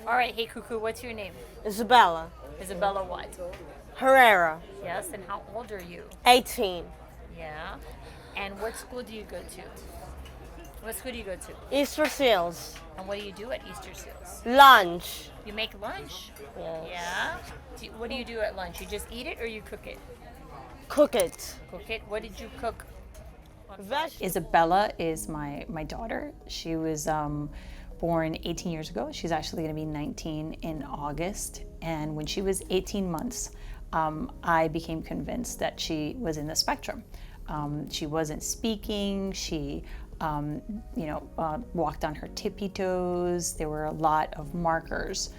All right, hey Cuckoo, what's your name? Isabella. Isabella what? Herrera. Yes, and how old are you? 18. Yeah. And what school do you go to? What school do you go to? Easter Seals. And what do you do at Easter Seals? Lunch. You make lunch? Yes. Yeah. What do you do at lunch? You just eat it or you cook it? Cook it. Cook it? What did you cook? Isabella is my daughter. She was born 18 years ago. She's actually going to be 19 in August. And when she was 18 months, I became convinced that she was in the spectrum. She wasn't speaking. She walked on her tippy toes. There were a lot of markers.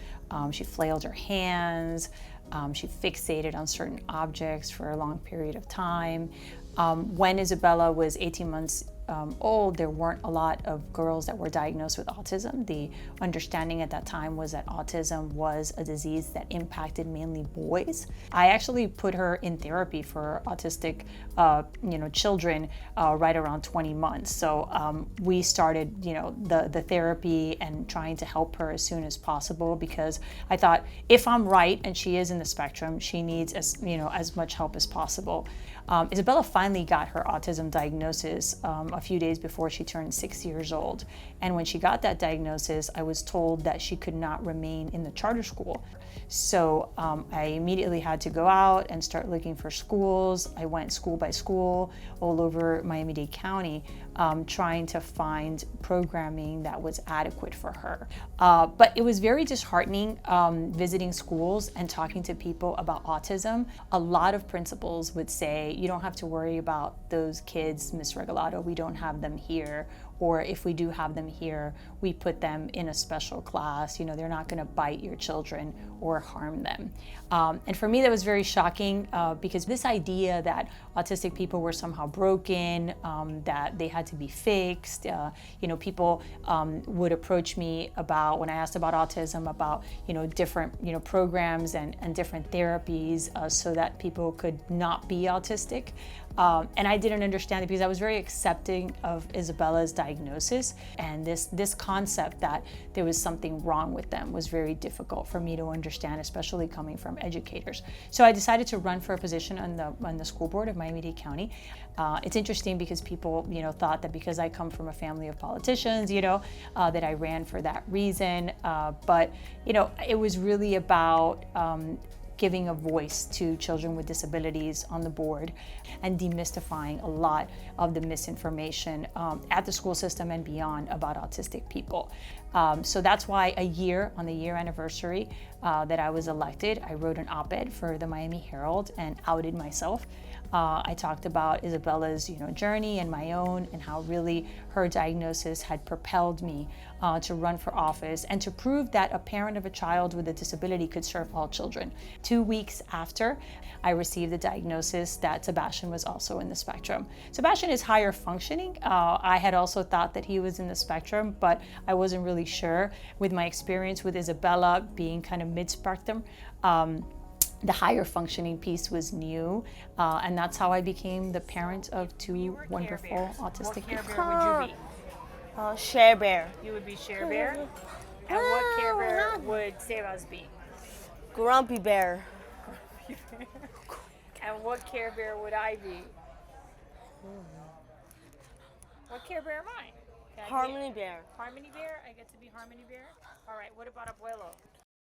She flailed her hands. She fixated on certain objects for a long period of time. When Isabella was 18 months old, there weren't a lot of girls that were diagnosed with autism. The understanding at that time was that autism was a disease that impacted mainly boys. I actually put her in therapy for autistic children right around 20 months. So we started the therapy and trying to help her as soon as possible, because I thought, if I'm right and she is in the spectrum, she needs as much help as possible. Isabella finally got her autism diagnosis a few days before she turned 6 years old. And when she got that diagnosis, I was told that she could not remain in the charter school. So I immediately had to go out and start looking for schools. I went school by school all over Miami-Dade County, trying to find programming that was adequate for her. But it was very disheartening visiting schools and talking to people about autism. A lot of principals would say, you don't have to worry about those kids, Miss Regalado, we don't have them here. Or if we do have them here, we put them in a special class. They're not going to bite your children or harm them. And for me, that was very shocking because this idea that autistic people were somehow broken, that they had to be fixed. People would approach me about, when I asked about autism, about different programs and different therapies so that people could not be autistic. And I didn't understand it because I was very accepting of Isabella's diagnosis, and this concept that there was something wrong with them was very difficult for me to understand, especially coming from educators. So I decided to run for a position on the school board of Miami-Dade County. It's interesting because people thought that because I come from a family of politicians, that I ran for that reason. But it was really about giving a voice to children with disabilities on the board and demystifying a lot of the misinformation at the school system and beyond about autistic people. So that's why on the year anniversary that I was elected, I wrote an op-ed for the Miami Herald and outed myself. I talked about Isabella's journey and my own, and how really her diagnosis had propelled me to run for office and to prove that a parent of a child with a disability could serve all children. 2 weeks after I received the diagnosis that Sebastian was also in the spectrum. Sebastian is higher functioning. I had also thought that he was in the spectrum, but I wasn't really sure. With my experience with Isabella being kind of mid-spectrum, the higher functioning piece was new, and that's how I became the parent of two wonderful autistic What Care people. Bear would you be? Share Bear. You would be Share Bear? And what Care Bear would Sebas be? Grumpy Bear. And what Care Bear would I be? What Care Bear am I? Can I be Harmony Bear. Harmony Bear? I get to be Harmony Bear? All right, what about Abuelo?